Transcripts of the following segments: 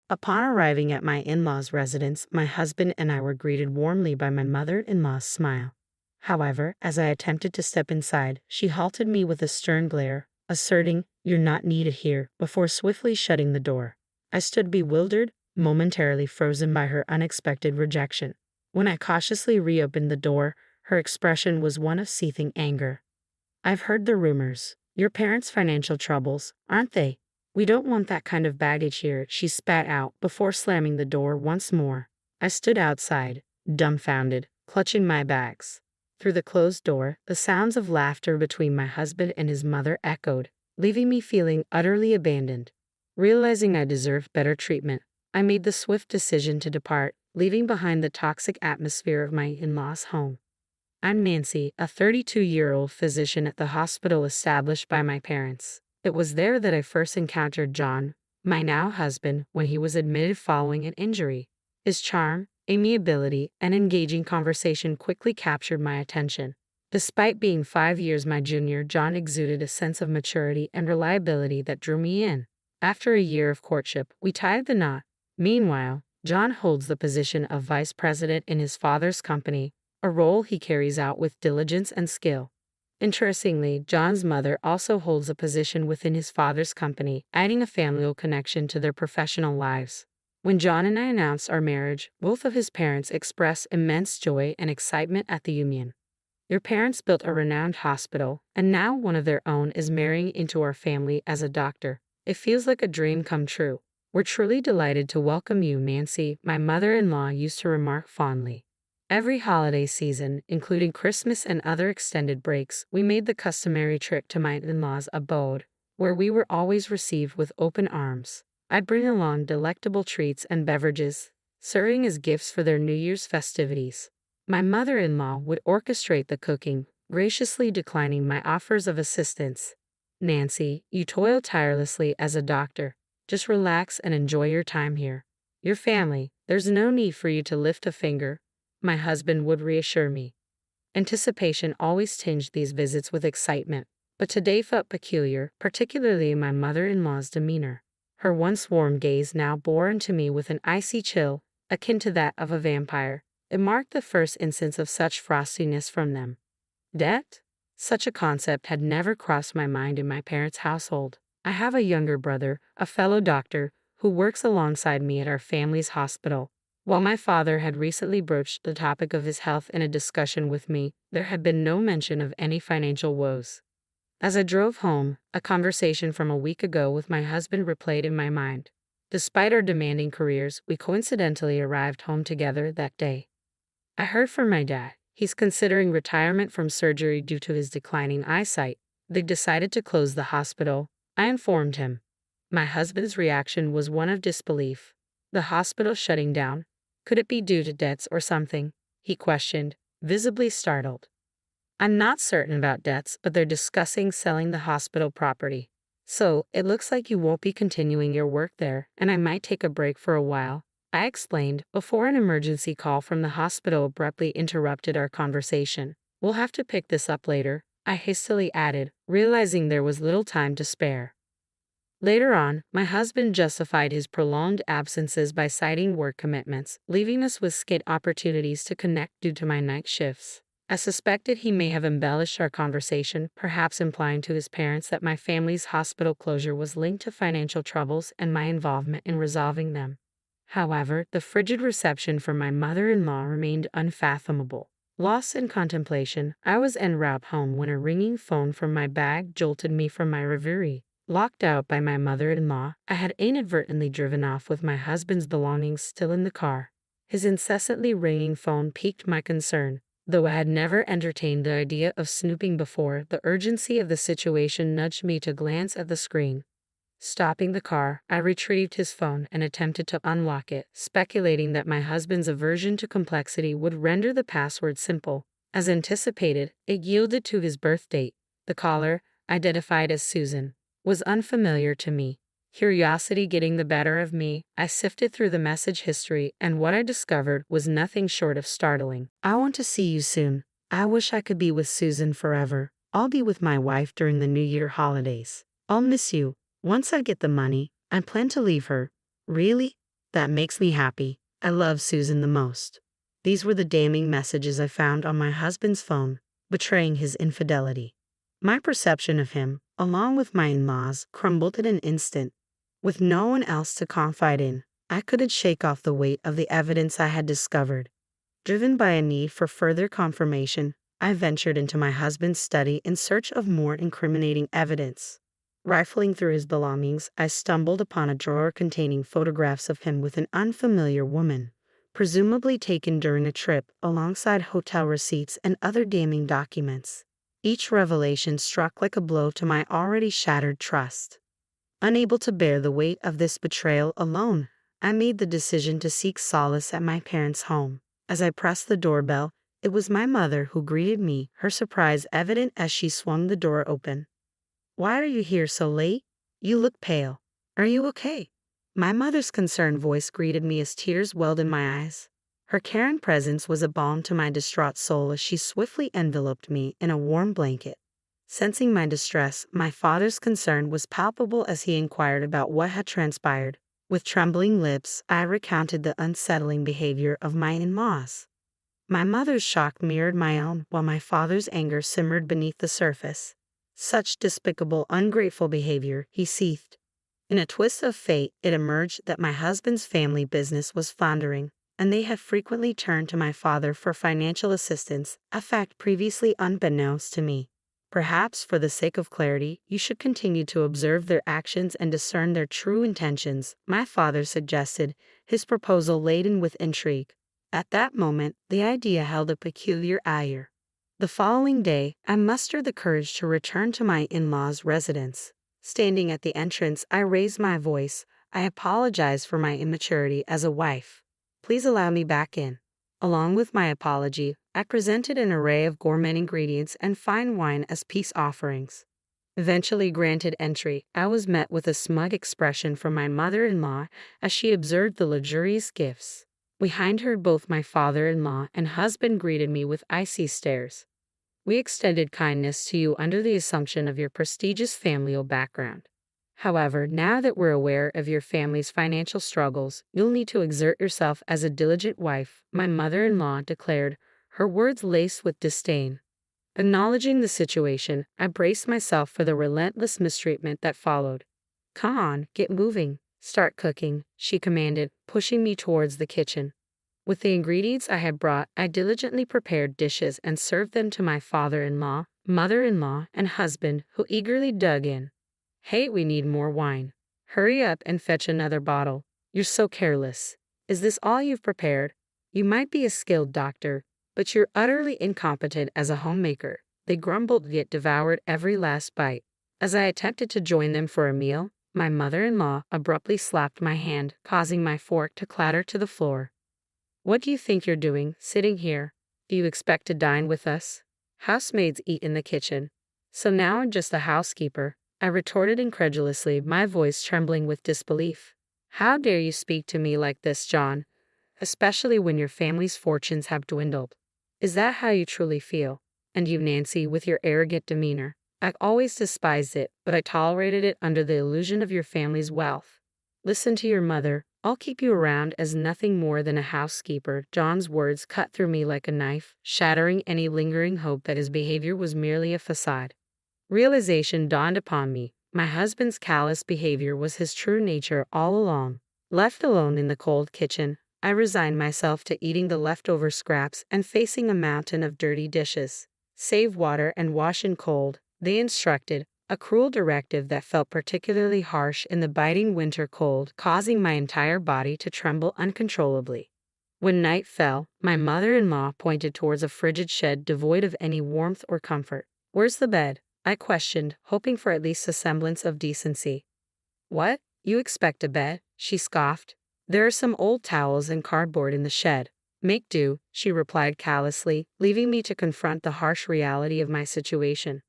Upon arriving at my in-laws' residence, my husband and I were greeted warmly by my mother-in-law's smile. However, as I attempted to step inside, she halted me with a stern glare, asserting, "You're not needed here," before swiftly shutting the door. I stood bewildered, momentarily frozen by her unexpected rejection. When I cautiously reopened the door, her expression was one of seething anger. "I've heard the rumors. Your parents' financial troubles, aren't they? We don't want that kind of baggage here," she spat out before slamming the door once more. I stood outside, dumbfounded, clutching my bags. Through the closed door, the sounds of laughter between my husband and his mother echoed, leaving me feeling utterly abandoned. Realizing I deserved better treatment, I made the swift decision to depart, leaving behind the toxic atmosphere of my in-laws' home. I'm Nancy, a 32-year-old physician at the hospital established by my parents. It was there that I first encountered John, my now husband, when he was admitted following an injury. His charm, amiability, and engaging conversation quickly captured my attention. Despite being 5 years my junior, John exuded a sense of maturity and reliability that drew me in. After a year of courtship, we tied the knot. Meanwhile, John holds the position of vice president in his father's company, a role he carries out with diligence and skill. Interestingly, John's mother also holds a position within his father's company, adding a familial connection to their professional lives. When John and I announced our marriage, both of his parents expressed immense joy and excitement at the union. "Your parents built a renowned hospital, and now one of their own is marrying into our family as a doctor. It feels like a dream come true. We're truly delighted to welcome you, Nancy," my mother-in-law used to remark fondly. Every holiday season, including Christmas and other extended breaks, we made the customary trip to my in-laws' abode, where we were always received with open arms. I'd bring along delectable treats and beverages, serving as gifts for their New Year's festivities. My mother-in-law would orchestrate the cooking, graciously declining my offers of assistance. "Nancy, you toil tirelessly as a doctor. Just relax and enjoy your time here. Your family, there's no need for you to lift a finger," my husband would reassure me. Anticipation always tinged these visits with excitement, but today felt peculiar, particularly in my mother-in-law's demeanor. Her once warm gaze now bore into me with an icy chill, akin to that of a vampire. It marked the first instance of such frostiness from them. Debt? Such a concept had never crossed my mind in my parents' household. I have a younger brother, a fellow doctor, who works alongside me at our family's hospital. While my father had recently broached the topic of his health in a discussion with me, there had been no mention of any financial woes. As I drove home, a conversation from a week ago with my husband replayed in my mind. Despite our demanding careers, we coincidentally arrived home together that day. "I heard from my dad. He's considering retirement from surgery due to his declining eyesight. They decided to close the hospital," I informed him. My husband's reaction was one of disbelief. "The hospital shutting down? Could it be due to debts or something?" he questioned, visibly startled. "I'm not certain about debts, but they're discussing selling the hospital property. So, it looks like you won't be continuing your work there, and I might take a break for a while," I explained, before an emergency call from the hospital abruptly interrupted our conversation. "We'll have to pick this up later," I hastily added, realizing there was little time to spare. Later on, my husband justified his prolonged absences by citing work commitments, leaving us with scant opportunities to connect due to my night shifts. I suspected he may have embellished our conversation, perhaps implying to his parents that my family's hospital closure was linked to financial troubles and my involvement in resolving them. However, the frigid reception from my mother-in-law remained unfathomable. Lost in contemplation, I was en route home when a ringing phone from my bag jolted me from my reverie. Locked out by my mother-in-law, I had inadvertently driven off with my husband's belongings still in the car. His incessantly ringing phone piqued my concern. Though I had never entertained the idea of snooping before, the urgency of the situation nudged me to glance at the screen. Stopping the car, I retrieved his phone and attempted to unlock it, speculating that my husband's aversion to complexity would render the password simple. As anticipated, it yielded to his birth date. The caller, identified as Susan, was unfamiliar to me. Curiosity getting the better of me, I sifted through the message history, and what I discovered was nothing short of startling. "I want to see you soon. I wish I could be with Susan forever. I'll be with my wife during the New Year holidays. I'll miss you. Once I get the money, I plan to leave her." Really? That makes me happy. I love Susan the most. These were the damning messages I found on my husband's phone, betraying his infidelity. My perception of him, along with my in-laws, crumbled in an instant. With no one else to confide in, I couldn't shake off the weight of the evidence I had discovered. Driven by a need for further confirmation, I ventured into my husband's study in search of more incriminating evidence. Rifling through his belongings, I stumbled upon a drawer containing photographs of him with an unfamiliar woman, presumably taken during a trip, alongside hotel receipts and other damning documents. Each revelation struck like a blow to my already shattered trust. Unable to bear the weight of this betrayal alone, I made the decision to seek solace at my parents' home. As I pressed the doorbell, it was my mother who greeted me, her surprise evident as she swung the door open. "Why are you here so late? You look pale. Are you okay?" My mother's concerned voice greeted me as tears welled in my eyes. Her caring presence was a balm to my distraught soul as she swiftly enveloped me in a warm blanket. Sensing my distress, my father's concern was palpable as he inquired about what had transpired. With trembling lips, I recounted the unsettling behavior of my in-laws. My mother's shock mirrored my own, while my father's anger simmered beneath the surface. "Such despicable, ungrateful behavior," he seethed. In a twist of fate, it emerged that my husband's family business was floundering, and they had frequently turned to my father for financial assistance, a fact previously unbeknownst to me. "Perhaps, for the sake of clarity, you should continue to observe their actions and discern their true intentions," my father suggested, his proposal laden with intrigue. At that moment, the idea held a peculiar allure. The following day, I mustered the courage to return to my in-laws' residence. Standing at the entrance, I raised my voice. I apologized for my immaturity as a wife. "Please allow me back in." Along with my apology, I presented an array of gourmet ingredients and fine wine as peace offerings. Eventually granted entry, I was met with a smug expression from my mother-in-law as she observed the luxurious gifts. Behind her, both my father-in-law and husband greeted me with icy stares. "We extended kindness to you under the assumption of your prestigious familial background. However, now that we're aware of your family's financial struggles, you'll need to exert yourself as a diligent wife," my mother-in-law declared, her words laced with disdain. Acknowledging the situation, I braced myself for the relentless mistreatment that followed. "Come on, get moving. Start cooking," she commanded, pushing me towards the kitchen. With the ingredients I had brought, I diligently prepared dishes and served them to my father-in-law, mother-in-law, and husband, who eagerly dug in. "Hey, we need more wine. Hurry up and fetch another bottle. You're so careless. Is this all you've prepared? You might be a skilled doctor, but you're utterly incompetent as a homemaker." They grumbled yet devoured every last bite. As I attempted to join them for a meal, my mother-in-law abruptly slapped my hand, causing my fork to clatter to the floor. "What do you think you're doing, sitting here? Do you expect to dine with us? Housemaids eat in the kitchen. So now I'm just a housekeeper," I retorted incredulously, my voice trembling with disbelief. "How dare you speak to me like this, John? Especially when your family's fortunes have dwindled. Is that how you truly feel? And you, Nancy, with your arrogant demeanor. I always despised it, but I tolerated it under the illusion of your family's wealth. Listen to your mother. I'll keep you around as nothing more than a housekeeper." John's words cut through me like a knife, shattering any lingering hope that his behavior was merely a facade. Realization dawned upon me. My husband's callous behavior was his true nature all along. Left alone in the cold kitchen, I resigned myself to eating the leftover scraps and facing a mountain of dirty dishes. "Save water and wash in cold," they instructed, a cruel directive that felt particularly harsh in the biting winter cold, causing my entire body to tremble uncontrollably. When night fell, my mother-in-law pointed towards a frigid shed devoid of any warmth or comfort. "Where's the bed?" I questioned, hoping for at least a semblance of decency. "What? You expect a bed?" she scoffed. "There are some old towels and cardboard in the shed. Make do," she replied callously, leaving me to confront the harsh reality of my situation.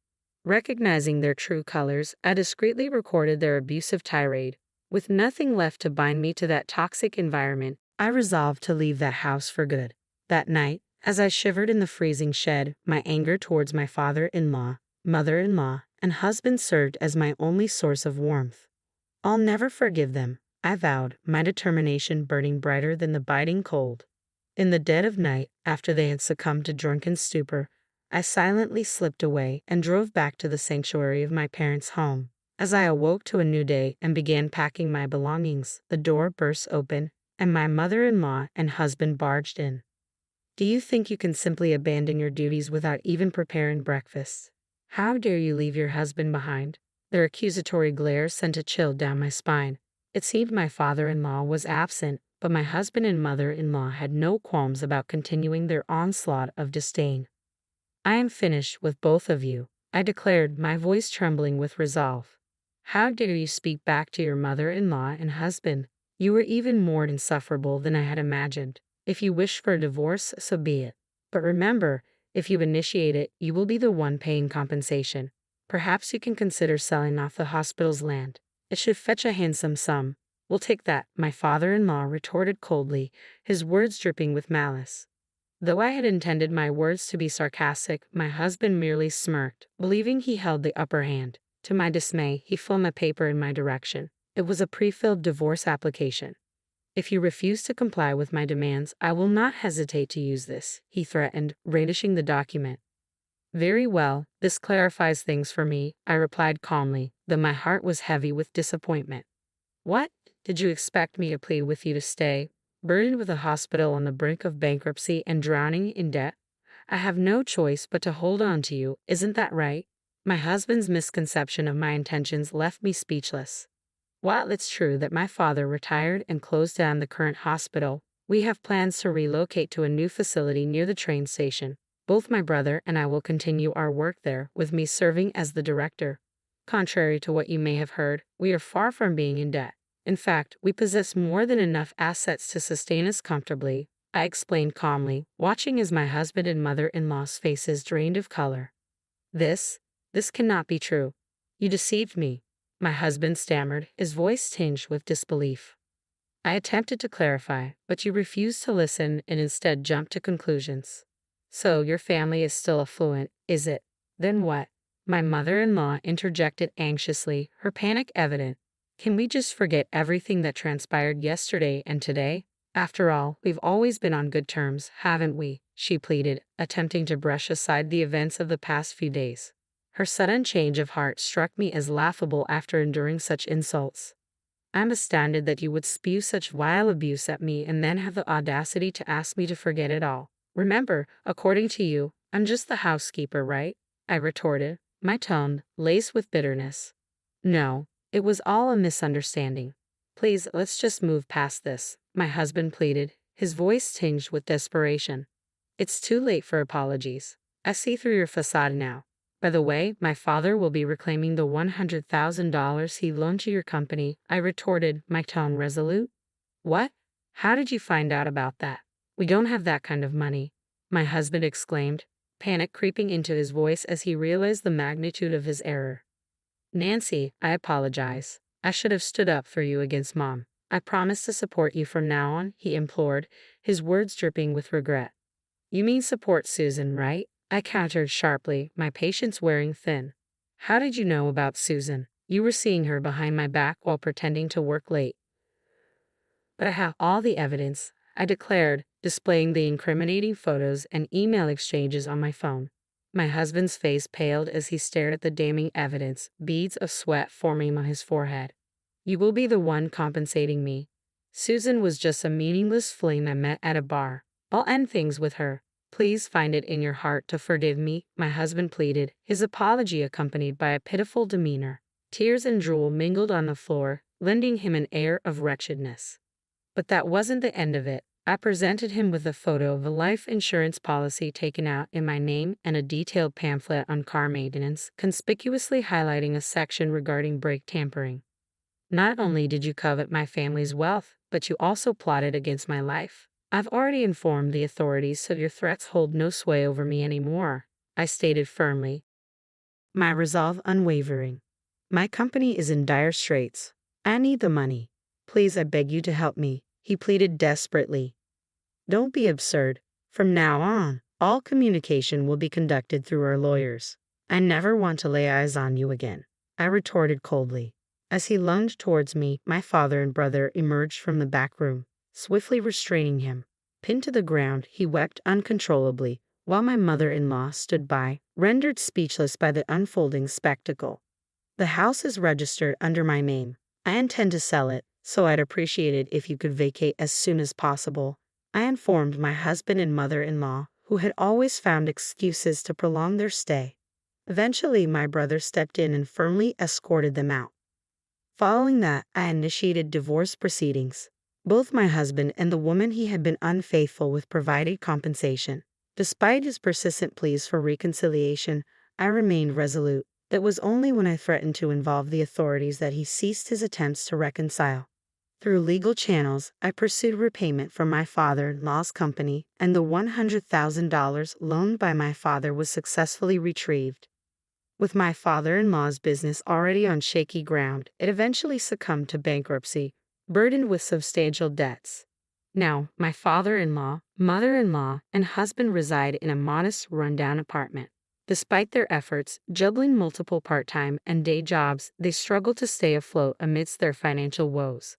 Recognizing their true colors, I discreetly recorded their abusive tirade. With nothing left to bind me to that toxic environment, I resolved to leave that house for good. That night, as I shivered in the freezing shed, my anger towards my father-in-law, mother-in-law, and husband served as my only source of warmth. "I'll never forgive them. I vowed, my determination burning brighter than the biting cold. In the dead of night, after they had succumbed to drunken stupor, I silently slipped away and drove back to the sanctuary of my parents' home. As I awoke to a new day and began packing my belongings, the door burst open, and my mother-in-law and husband barged in. Do you think you can simply abandon your duties without even preparing breakfast? How dare you leave your husband behind? Their accusatory glare sent a chill down my spine. It seemed my father-in-law was absent, but my husband and mother-in-law had no qualms about continuing their onslaught of disdain. I am finished with both of you, I declared, my voice trembling with resolve. How dare you speak back to your mother-in-law and husband? You were even more insufferable than I had imagined. If you wish for a divorce, so be it. But remember, if you initiate it, you will be the one paying compensation. Perhaps you can consider selling off the hospital's land. It should fetch a handsome sum. We'll take that, my father-in-law retorted coldly, his words dripping with malice. Though I had intended my words to be sarcastic, my husband merely smirked, believing he held the upper hand. To my dismay, he flung a paper in my direction. It was a pre-filled divorce application. If you refuse to comply with my demands, I will not hesitate to use this, he threatened, brandishing the document. Very well, this clarifies things for me, I replied calmly, though my heart was heavy with disappointment. What? Did you expect me to plead with you to stay, burdened with a hospital on the brink of bankruptcy and drowning in debt? I have no choice but to hold on to you, isn't that right? My husband's misconception of my intentions left me speechless. While it's true that my father retired and closed down the current hospital, we have plans to relocate to a new facility near the train station. Both my brother and I will continue our work there, with me serving as the director. Contrary to what you may have heard, we are far from being in debt. In fact, we possess more than enough assets to sustain us comfortably, I explained calmly, watching as my husband and mother-in-law's faces drained of color. This cannot be true. You deceived me, my husband stammered, his voice tinged with disbelief. I attempted to clarify, but you refused to listen and instead jumped to conclusions. So your family is still affluent, is it? Then what? My mother-in-law interjected anxiously, her panic evident. Can we just forget everything that transpired yesterday and today? After all, we've always been on good terms, haven't we? She pleaded, attempting to brush aside the events of the past few days. Her sudden change of heart struck me as laughable after enduring such insults. I'm astounded that you would spew such vile abuse at me and then have the audacity to ask me to forget it all. Remember, according to you, I'm just the housekeeper, right? I retorted, my tone laced with bitterness. No, it was all a misunderstanding. Please, let's just move past this, my husband pleaded, his voice tinged with desperation. It's too late for apologies. I see through your facade now. By the way, my father will be reclaiming the $100,000 he loaned to your company, I retorted, my tone resolute. What? How did you find out about that? We don't have that kind of money, my husband exclaimed, panic creeping into his voice as he realized the magnitude of his error. Nancy, I apologize. I should have stood up for you against Mom. I promise to support you from now on, he implored, his words dripping with regret. You mean support Susan, right? I countered sharply, my patience wearing thin. How did you know about Susan? You were seeing her behind my back while pretending to work late. But I have all the evidence, I declared, displaying the incriminating photos and email exchanges on my phone. My husband's face paled as he stared at the damning evidence, beads of sweat forming on his forehead. You will be the one compensating me. Susan was just a meaningless fling I met at a bar. I'll end things with her. Please find it in your heart to forgive me, my husband pleaded, his apology accompanied by a pitiful demeanor. Tears and drool mingled on the floor, lending him an air of wretchedness. But that wasn't the end of it. I presented him with a photo of a life insurance policy taken out in my name and a detailed pamphlet on car maintenance, conspicuously highlighting a section regarding brake tampering. Not only did you covet my family's wealth, but you also plotted against my life. I've already informed the authorities, so your threats hold no sway over me anymore, I stated firmly, my resolve unwavering. My company is in dire straits. I need the money. Please, I beg you to help me, he pleaded desperately. Don't be absurd. From now on, all communication will be conducted through our lawyers. I never want to lay eyes on you again, I retorted coldly. As he lunged towards me, my father and brother emerged from the back room, swiftly restraining him. Pinned to the ground, he wept uncontrollably, while my mother-in-law stood by, rendered speechless by the unfolding spectacle. The house is registered under my name. I intend to sell it, so I'd appreciate it if you could vacate as soon as possible, I informed my husband and mother-in-law, who had always found excuses to prolong their stay. Eventually, my brother stepped in and firmly escorted them out. Following that, I initiated divorce proceedings. Both my husband and the woman he had been unfaithful with provided compensation. Despite his persistent pleas for reconciliation, I remained resolute. It was only when I threatened to involve the authorities that he ceased his attempts to reconcile. Through legal channels, I pursued repayment from my father-in-law's company, and the $100,000 loaned by my father was successfully retrieved. With my father-in-law's business already on shaky ground, it eventually succumbed to bankruptcy, burdened with substantial debts. Now, my father-in-law, mother-in-law, and husband reside in a modest, rundown apartment. Despite their efforts, juggling multiple part-time and day jobs, they struggle to stay afloat amidst their financial woes.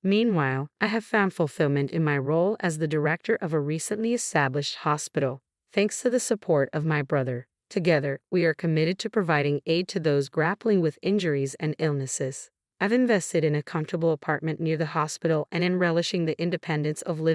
Meanwhile, I have found fulfillment in my role as the director of a recently established hospital, thanks to the support of my brother. Together, we are committed to providing aid to those grappling with injuries and illnesses. I've invested in a comfortable apartment near the hospital and in relishing the independence of living